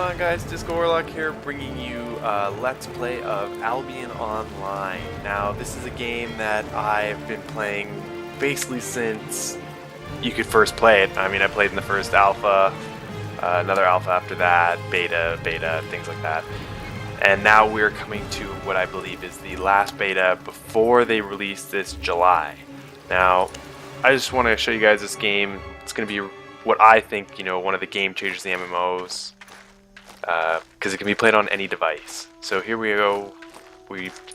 on, guys? Discowarlock here, bringing you Let's Play of Albion Online. Now, this is a game that I've been playing basically since you could first play it. I mean, I played in the first alpha, another alpha after that, beta, things like that. And now we're coming to what I believe is the last beta before they release this July. Now, I just want to show you guys this game. It's going to be what I think, one of the game changers in the MMOs. Because it can be played on any device. So here we go.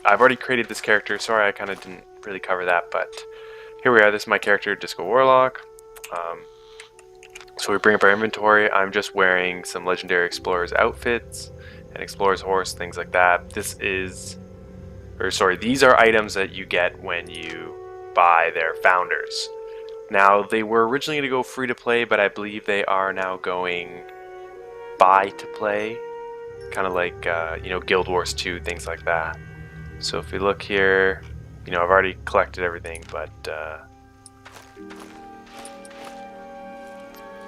I've already created this character. Sorry, I kind of didn't really cover that, but here we are. This is my character, Discowarlock. So we bring up our inventory. I'm just wearing some Legendary Explorer's outfits, and Explorer's horse, things like that. These are items that you get when you buy their founders. Now, they were originally going to go free to play, but I believe they are now going buy to play, kind of like Guild Wars 2, things like that. So if we look here, I've already collected everything, but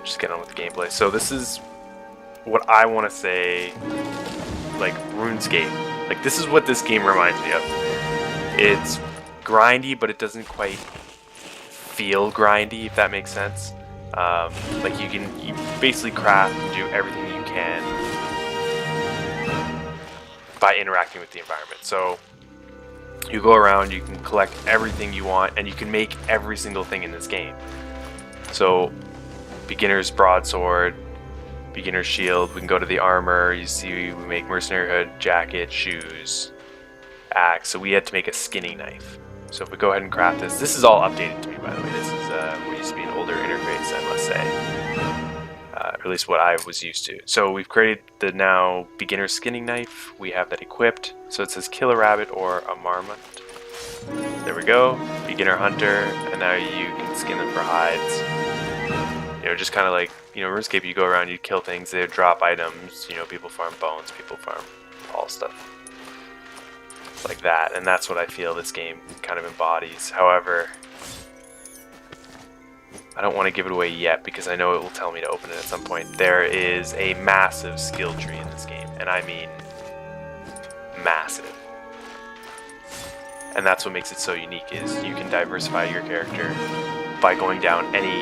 just get on with the gameplay. So this is what I want to say, like RuneScape. Like, this is what this game reminds me of. It's grindy, but it doesn't quite feel grindy, if that makes sense. Like you basically craft and do everything you can by interacting with the environment. So you go around, you can collect everything you want, and you can make every single thing in this game. So beginner's broadsword, beginner's shield, we can go to the armor, you see we make mercenary hood, jacket, shoes, axe. So we had to make a skinning knife. So if we go ahead and craft this, this is all updated to me, by the way. This is what used to be an older interface, I must say. Or at least what I was used to. So we've created the now beginner skinning knife. We have that equipped. So it says kill a rabbit or a marmot. There we go. Beginner hunter. And now you can skin them for hides. Just kind of like, RuneScape, you go around, you kill things, they drop items. People farm bones, people farm all stuff like that, and that's what I feel this game kind of embodies. However, I don't want to give it away yet because I know it will tell me to open it at some point. There is a massive skill tree in this game, and I mean massive. And that's what makes it so unique, is you can diversify your character by going down any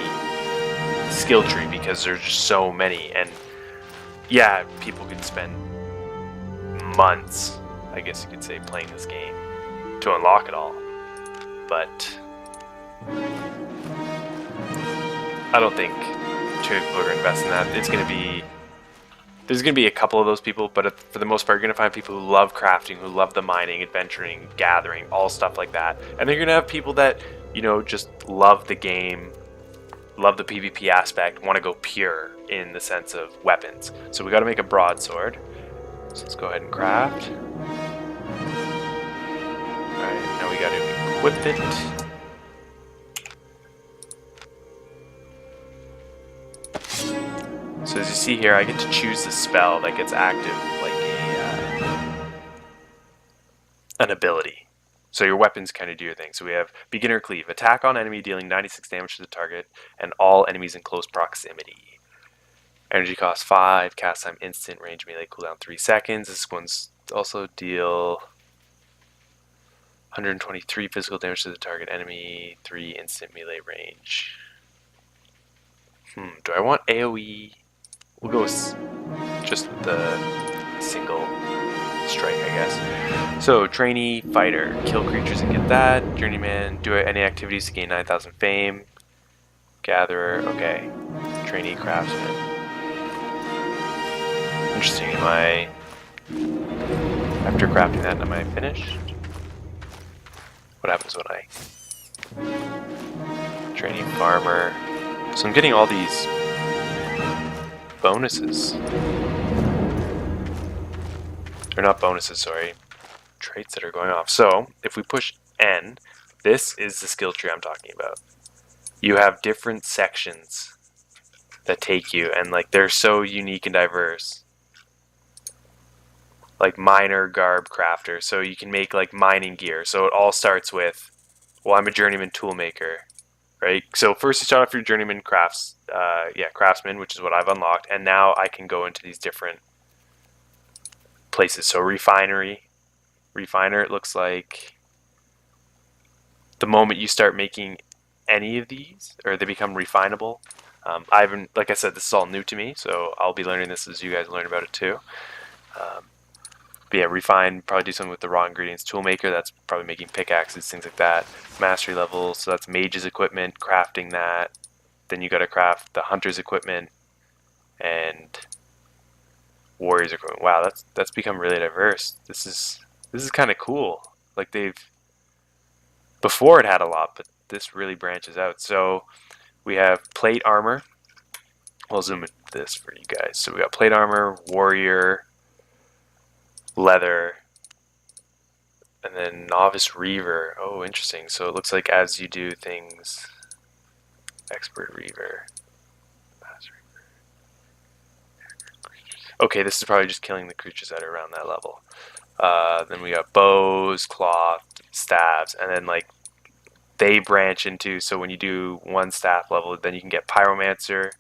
skill tree because there's just so many. And yeah, people can spend months, I guess you could say, playing this game to unlock it all, but I don't think too many people are going to invest in that. There's going to be a couple of those people, but for the most part, you're going to find people who love crafting, who love the mining, adventuring, gathering, all stuff like that. And then you're going to have people that, just love the game, love the PvP aspect, want to go pure in the sense of weapons. So we got to make a broadsword. So let's go ahead and craft. Alright, now we got to equip it. So as you see here, I get to choose the spell that gets active like an ability. So your weapons kind of do your thing. So we have beginner cleave, attack on enemy dealing 96 damage to the target and all enemies in close proximity. Energy cost 5, cast time instant, range melee cooldown 3 seconds. This one's also deal 123 physical damage to the target enemy, 3 instant melee range. Do I want AoE? We'll go just with the single strike, I guess. So, trainee, fighter, kill creatures and get that. Journeyman, do any activities to gain 9,000 fame. Gatherer, okay. Trainee, craftsman. Interesting. After crafting that, am I finished? What happens when I training farmer? So I'm getting all these bonuses. Or not bonuses, sorry. Traits that are going off. So if we push N, this is the skill tree I'm talking about. You have different sections that take you, and they're so unique and diverse. Like miner, garb, crafter. So you can make mining gear. So it all starts with, well, I'm a journeyman toolmaker. right? So first you start off your journeyman craftsman, which is what I've unlocked, and now I can go into these different places. So refiner, it looks like the moment you start making any of these, or they become refinable. I haven't, like I said, this is all new to me, so I'll be learning this as you guys learn about it too. But yeah, refine, probably do something with the raw ingredients. Toolmaker, that's probably making pickaxes, things like that. Mastery level, so that's mage's equipment, crafting that. Then you gotta craft the hunter's equipment and warrior's equipment. Wow, that's become really diverse. This is kind of cool. Like before it had a lot, but this really branches out. So we have plate armor. I'll zoom into this for you guys. So we got plate armor, warrior, leather, and then novice reaver. Oh, interesting. So it looks like as you do things, expert reaver, master reaver. Okay, this is probably just killing the creatures that are around that level. Then we got bows, cloth, staves, and then like they branch into, so when you do one staff level, then you can get pyromancer.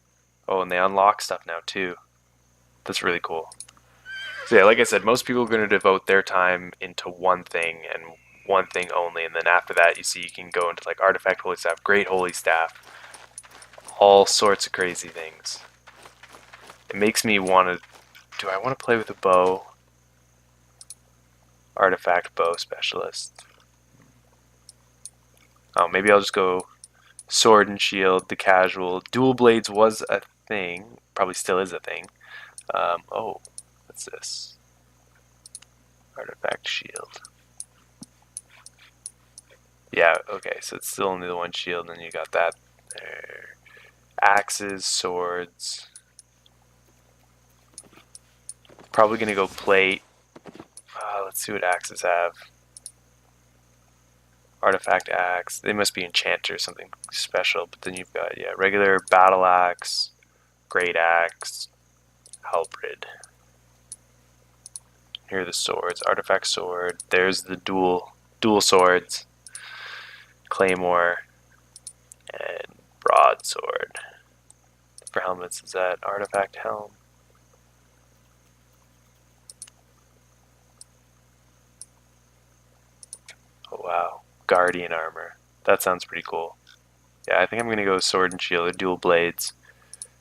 Oh, and they unlock stuff now too. That's really cool. So yeah, like I said, most people are going to devote their time into one thing and one thing only, and then after that you see you can go into like artifact holy staff, great holy staff, all sorts of crazy things. It makes me want to, do I want to play with a bow? Artifact bow specialist. Oh, maybe I'll just go sword and shield, the casual. Dual blades was a thing, probably still is a thing. Oh, what's this? Artifact shield. Yeah, okay, so it's still only the one shield, and you got that there. Axes, swords. Probably gonna go plate. Let's see what axes have. Artifact axe. They must be enchanter or something special. But then you've got, yeah, regular battle axe, great axe, halberd. Here are the swords. Artifact sword. There's the dual swords. Claymore and broadsword. For helmets, is that artifact helm? Oh wow, guardian armor. That sounds pretty cool. Yeah, I think I'm gonna go sword and shield or dual blades.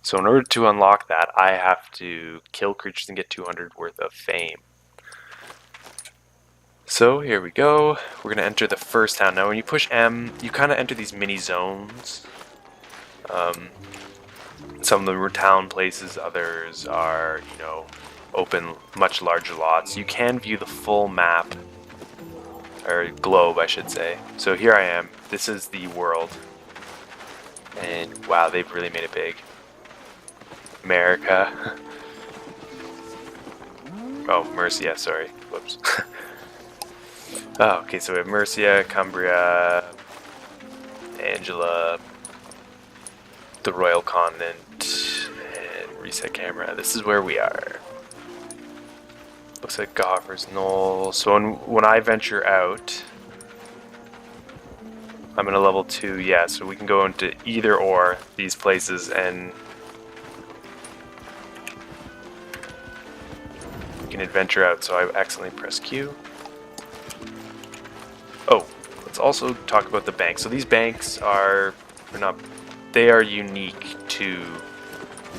So in order to unlock that, I have to kill creatures and get 200 worth of fame. So here we go. We're gonna enter the first town. Now when you push M, you kind of enter these mini zones. Some of them are town places, others are, you know, open, much larger lots. You can view the full map, or globe I should say. So here I am. This is the world. And wow, they've really made it big. America. Oh, Mercia, sorry. Whoops. Oh, okay, so we have Mercia, Cumbria, Angela, the Royal Continent, and reset camera. This is where we are. Looks like Goffer's Knoll. So when I venture out, I'm in a level 2, yeah, so we can go into either or these places and we can adventure out. So I accidentally pressed Q. Oh, let's also talk about the banks. So these banks are they are unique to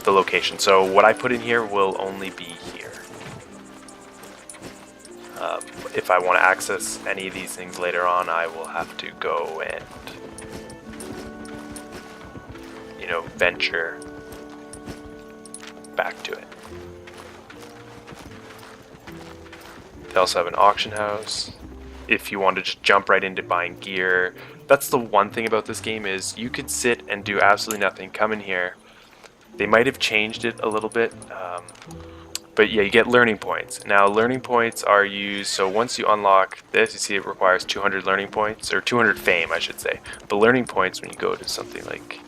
the location. So what I put in here will only be here. If I want to access any of these things later on, I will have to go and, you know, venture back to it. They also have an auction house. If you want to just jump right into buying gear, that's the one thing about this game is you could sit and do absolutely nothing. Come in here. They might have changed it a little bit. But yeah, you get learning points. Now learning points are used, so once you unlock this, you see it requires 200 learning points, or 200 fame I should say. But learning points, when you go to something like,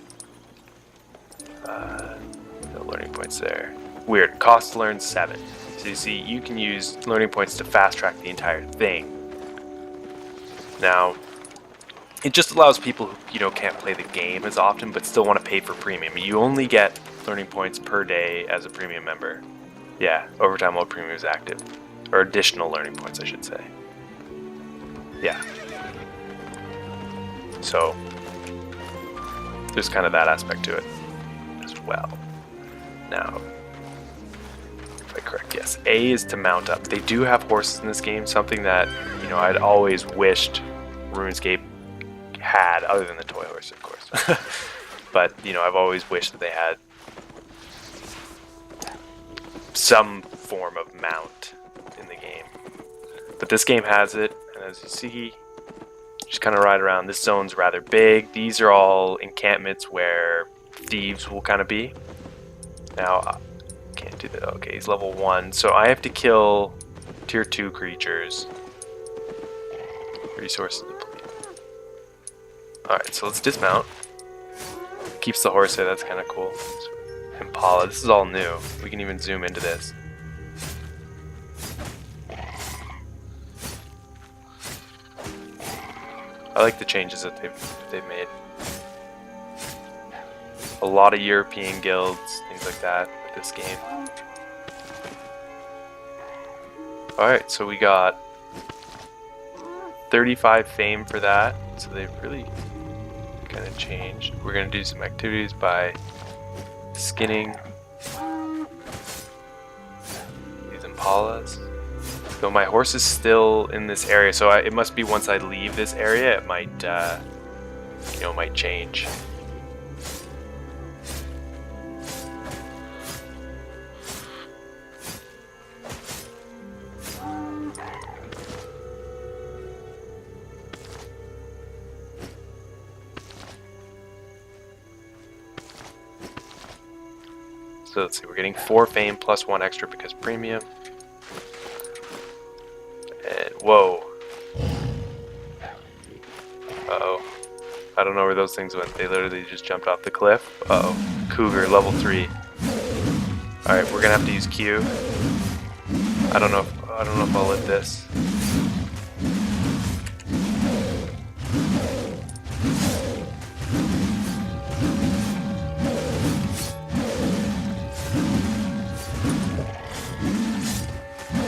no learning points there. Weird, cost to learn 7. So you see, you can use learning points to fast track the entire thing. Now, it just allows people who, you know, can't play the game as often, but still want to pay for premium. You only get learning points per day as a premium member. Yeah, overtime while premium is active. or additional learning points, I should say. Yeah. So there's kind of that aspect to it as well. Now, if I correct, yes, A is to mount up. They do have horses in this game, something that, you know, I'd always wished RuneScape had, other than the toy horse, of course. But, you know, I've always wished that they had some form of mount in the game. But this game has it, and as you see, just kind of ride around. This zone's rather big. These are all encampments where thieves will kind of be. Now, I can't do that. Okay, he's level 1, so I have to kill tier 2 creatures. Resources depleted. Alright, so let's dismount. Keeps the horse there, that's kind of cool. Impala, this is all new. We can even zoom into this. I like the changes that they've made. A lot of European guilds, things like that with this game. Alright, so we got 35 fame for that, so they've really kind of changed. We're going to do some activities by skinning these impalas. So my horse is still in this area, so it must be once I leave this area, it might, you know, might change. So let's see, we're getting 4 fame plus 1 extra because premium. And whoa. Uh-oh. I don't know where those things went. They literally just jumped off the cliff. Uh-oh. Cougar, level 3. Alright, we're gonna have to use Q. I don't know if I'll hit this.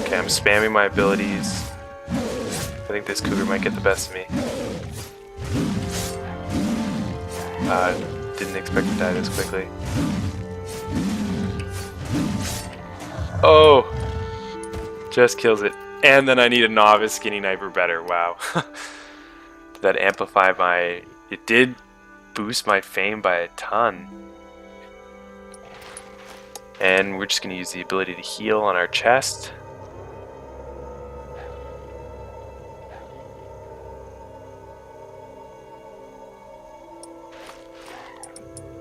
Okay, I'm spamming my abilities. I think this cougar might get the best of me. Didn't expect to die this quickly. Oh! Just kills it. And then I need a novice skinny knifer better. Wow. Did that amplify my... It did boost my fame by a ton. And we're just going to use the ability to heal on our chest.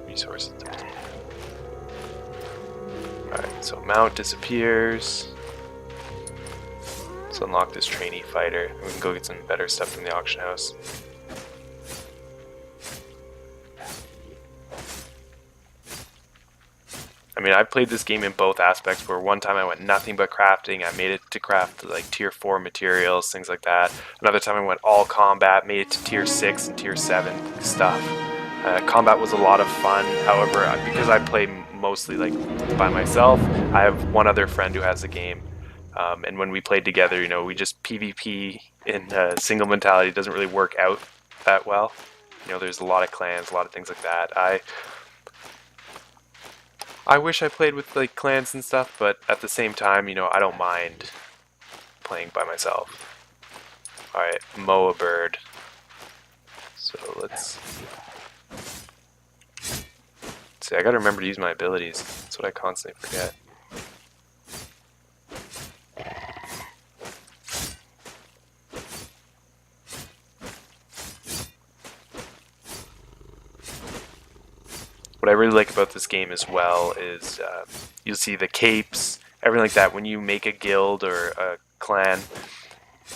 Resources depleted. Alright, so mount disappears. Let's unlock this trainee fighter. We can go get some better stuff from the auction house. I mean, I've played this game in both aspects, where one time I went nothing but crafting. I made it to craft like tier 4 materials, things like that. Another time I went all combat, made it to tier 6 and tier 7 stuff. Combat was a lot of fun. However, because I play mostly like by myself, I have one other friend who has the game, and when we played together, you know, we just PvP in single mentality. It doesn't really work out that well. You know, there's a lot of clans, a lot of things like that. I wish I played with like clans and stuff, but at the same time, you know, I don't mind playing by myself. Alright, Moa bird. So let's see, I gotta remember to use my abilities. That's what I constantly forget. What I really like about this game as well is you'll see the capes, everything like that. When you make a guild or a clan,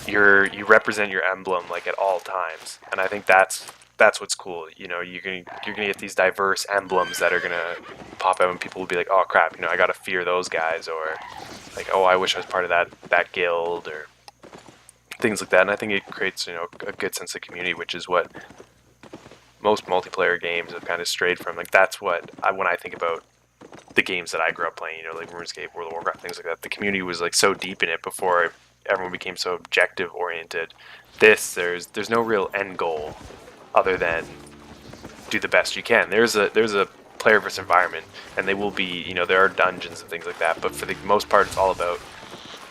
you represent your emblem like at all times, and I think that's what's cool. You know, you're gonna get these diverse emblems that are gonna pop out, and people will be like, oh crap, you know, I gotta fear those guys, or like, oh, I wish I was part of that guild, or things like that. And I think it creates, you know, a good sense of community, which is what most multiplayer games have kind of strayed from. Like, that's what when I think about the games that I grew up playing, you know, like RuneScape, World of Warcraft, things like that. The community was like so deep in it before everyone became so objective oriented. There's no real end goal other than do the best you can. There's a player versus environment, and they will be, you know, there are dungeons and things like that, but for the most part it's all about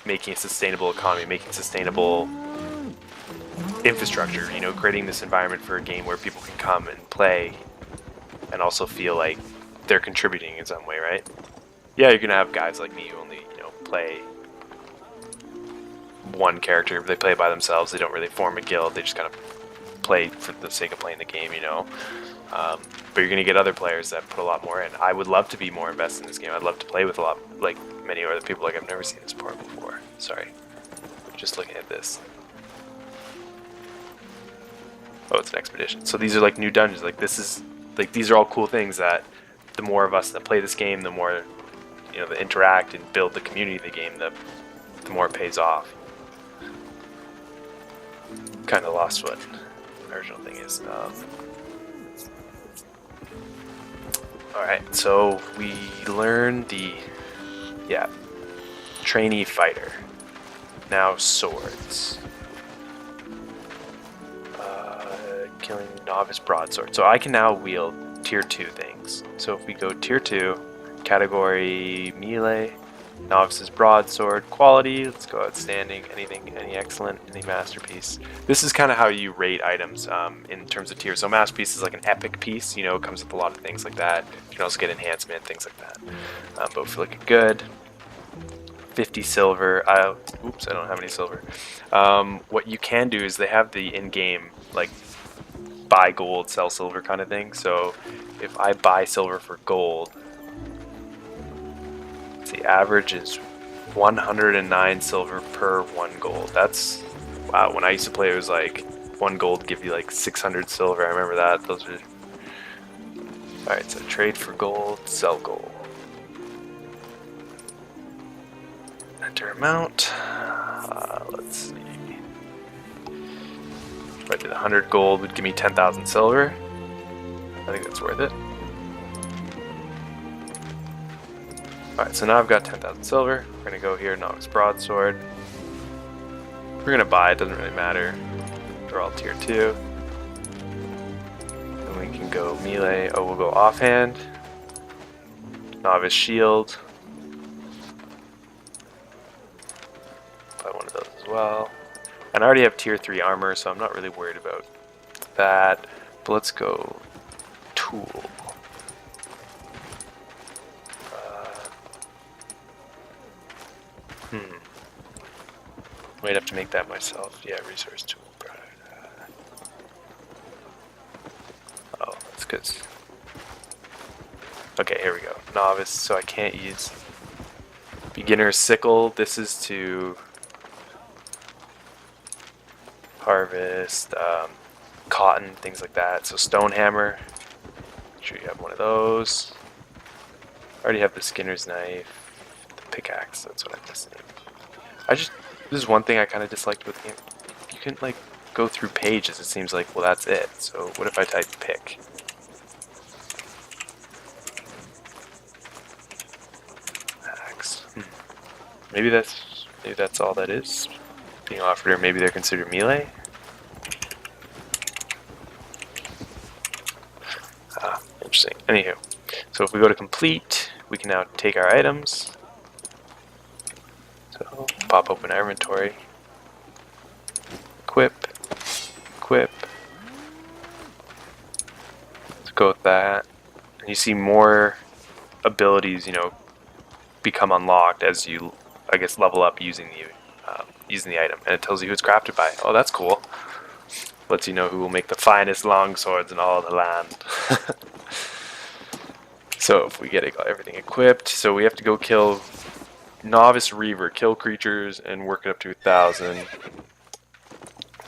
making a sustainable economy, making sustainable infrastructure, you know, creating this environment for a game where people can come and play and also feel like they're contributing in some way, right? Yeah, you're gonna have guys like me who only, you know, play one character. They play by themselves. They don't really form a guild. They just kind of play for the sake of playing the game, you know. But you're gonna get other players that put a lot more in. I would love to be more invested in this game. I'd love to play with a lot, like many other people. Like I've never seen this part before. Sorry, just looking at this. Oh, it's an expedition. So these are like new dungeons. Like this is like these are all cool things that the more of us that play this game, the more, you know, that interact and build the community of the game, the more it pays off. Kind of lost what the original thing is. Alright, so we learn the, trainee fighter. Now swords. Killing novice broadsword. So I can now wield tier 2 things. So if we go tier 2, category melee, novice's broadsword, quality, let's go outstanding, anything, any excellent, any masterpiece. This is kind of how you rate items in terms of tiers. So masterpiece is like an epic piece, you know, it comes with a lot of things like that. You can also get enhancement, things like that. But if we look at good, 50 silver, oops, I don't have any silver. What you can do is they have the in-game, like, buy gold, sell silver kind of thing. So if I buy silver for gold, the average is 109 silver per 1 gold. That's, wow, when I used to play it was like 1 gold give you like 600 silver. I remember that. Those are, alright, so trade for gold, sell gold. Enter amount. Let's see. If I did 100 gold would give me 10,000 silver. I think that's worth it. Alright, so now I've got 10,000 silver. We're going to go here, novice broadsword. We're going to buy, it doesn't really matter. They're all tier 2. Then we can go melee. Oh, we'll go offhand. Novice shield. Buy one of those as well. And I already have tier 3 armor, so I'm not really worried about that. But let's go tool. Might have to make that myself. Yeah, resource tool. Oh, that's good. Okay, here we go. Novice, so I can't use beginner sickle. This is to harvest cotton, things like that. So stone hammer. Make sure you have one of those. I already have the skinner's knife, the pickaxe. That's what I'm missing. This is one thing I kind of disliked with the game. You can like go through pages. It seems like, well, that's it. So what if I type pick? Axe. Maybe that's all that is being offered, or maybe they're considered melee. Interesting. Anywho, so if we go to complete, we can now take our items. So pop open our inventory, equip. Let's go with that. And you see more abilities, you know, become unlocked as you, I guess, level up using the item, and it tells you who it's crafted by. Oh, that's cool. Lets you know who will make the finest longswords in all the land. So if we get everything equipped, so we have to go kill Novice Reaver, kill creatures and work it up to 1,000.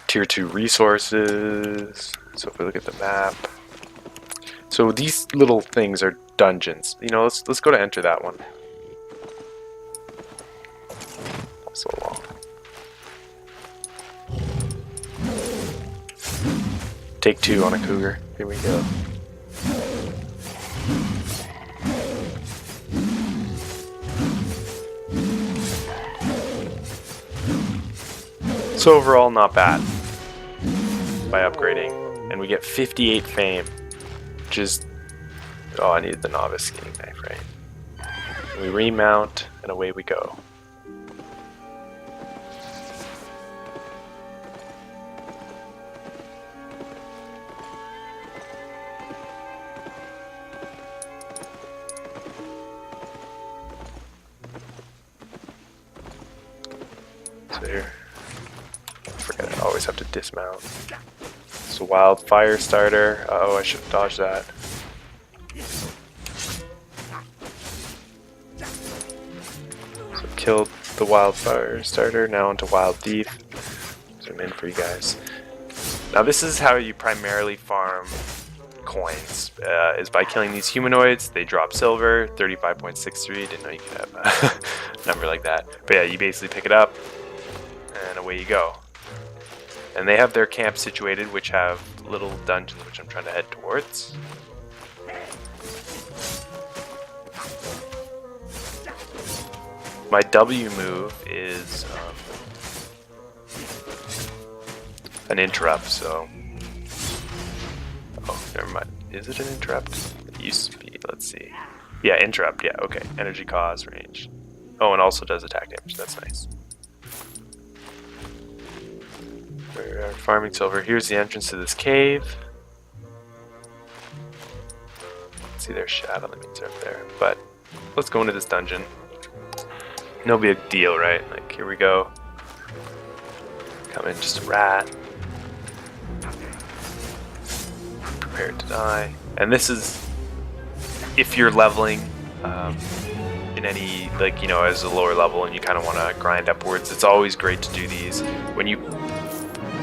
Tier 2 resources. So if we look at the map, so these little things are dungeons. You know, let's go to enter that one. So long. Take 2 on a cougar. Here we go. So overall, not bad by upgrading. And we get 58 fame, which is... Oh, I needed the novice skinning knife, right? And we remount, and away we go. So here, I forget I always have to dismount. It's a wild fire starter. Oh, I should have dodged that. So killed the wildfire starter, now into wild thief. Zoom in for you guys. Now this is how you primarily farm coins, is by killing these humanoids. They drop silver, 35.63. Didn't know you could have a number like that. But yeah, you basically pick it up, and away you go. And they have their camp situated, which have little dungeons, which I'm trying to head towards. My W move is an interrupt, so... Oh, never mind. Is it an interrupt? It used to be, let's see. Yeah, interrupt, yeah, okay. Energy cost, range. Oh, and also does attack damage, that's nice. We're farming silver. Here's the entrance to this cave. See, there's shadow limits up there. But let's go into this dungeon. No big deal, right? Like, here we go. Come in, just a rat. Prepared to die. And this is if you're leveling in any, like, you know, as a lower level and you kind of want to grind upwards. It's always great to do these. When you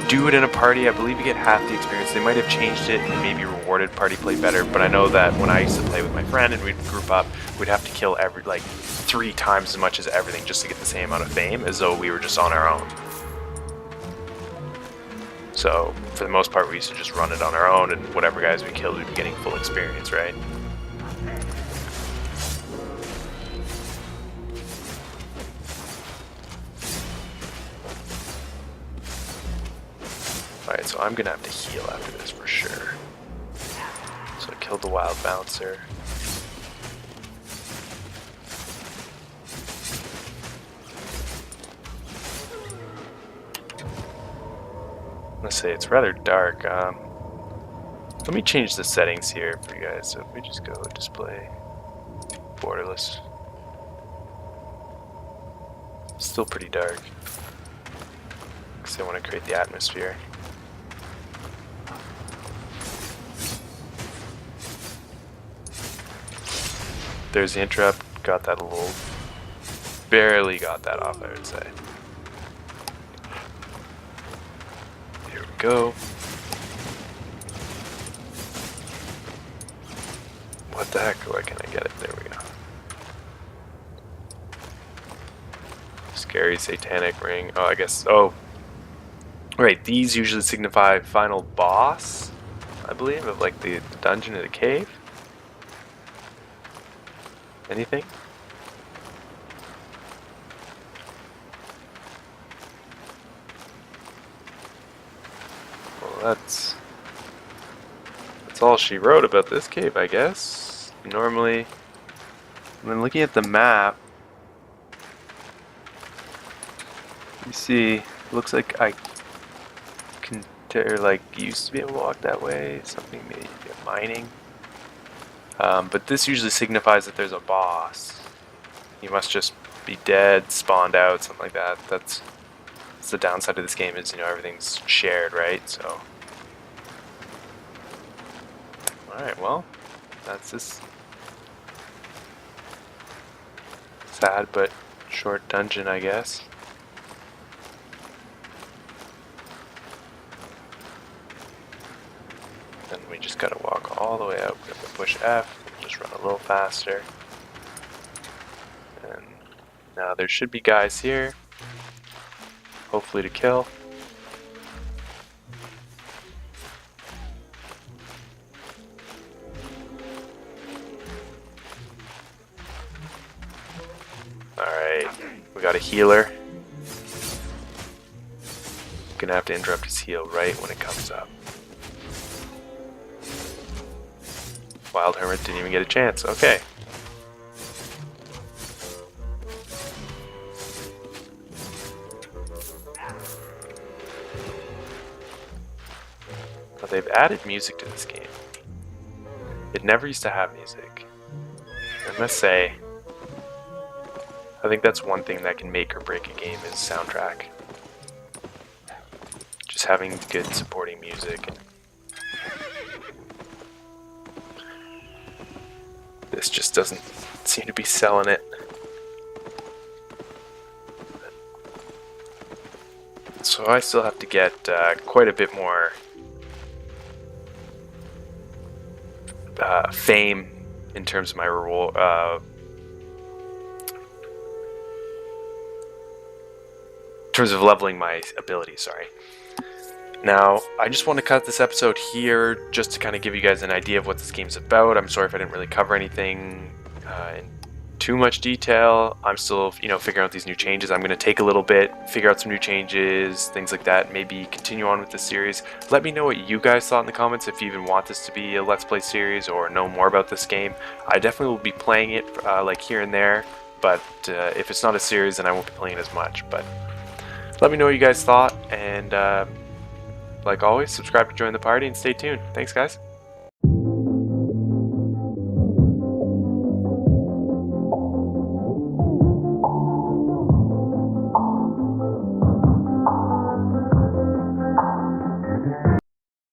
do it in a party, I believe you get half the experience. They might have changed it and maybe rewarded party play better, but I know that when I used to play with my friend and we'd group up, we'd have to kill every, like, 3 times as much as everything just to get the same amount of fame as though we were just on our own. So for the most part, we used to just run it on our own, and whatever guys we killed, we'd be getting full experience, right? Alright, so I'm gonna have to heal after this for sure. So I killed the wild bouncer. Let's say it's rather dark. Let me change the settings here for you guys. So if we just go display borderless. Still pretty dark. Because I want to create the atmosphere. There's the interrupt. Got that a little. Barely got that off, I would say. Here we go. What the heck? Why can't I get it? There we go. Scary satanic ring. Oh, I guess. Oh. Right, these usually signify final boss, I believe, of like the dungeon or the cave. Anything? Well, that's all she wrote about this cave, I guess. Normally, when looking at the map, you see, looks like I can, like, used to be able to walk that way. Something maybe mining. But this usually signifies that there's a boss. You must just be dead, spawned out, something like that. That's the downside of this game, is, you know, everything's shared, right? So, alright, well, that's this sad but short dungeon, I guess. Then we just gotta walk all the way out. We have to push F, just run a little faster. And now there should be guys here, hopefully to kill. Alright, we got a healer. gonna have to interrupt his heal right when it comes up. Wild Hermit didn't even get a chance. Okay. But they've added music to this game. It never used to have music. I must say, I think that's one thing that can make or break a game is soundtrack. Just having good supporting music. This just doesn't seem to be selling it. So I still have to get quite a bit more fame in terms of my reward. In terms of leveling my abilities, sorry. Now, I just want to cut this episode here just to kind of give you guys an idea of what this game's about. I'm sorry if I didn't really cover anything in too much detail. I'm still, figuring out these new changes. I'm going to take a little bit, figure out some new changes, things like that, maybe continue on with the series. Let me know what you guys thought in the comments if you even want this to be a Let's Play series or know more about this game. I definitely will be playing it like here and there, but if it's not a series, then I won't be playing it as much. But let me know what you guys thought, and like always, subscribe to join the party and stay tuned. Thanks, guys.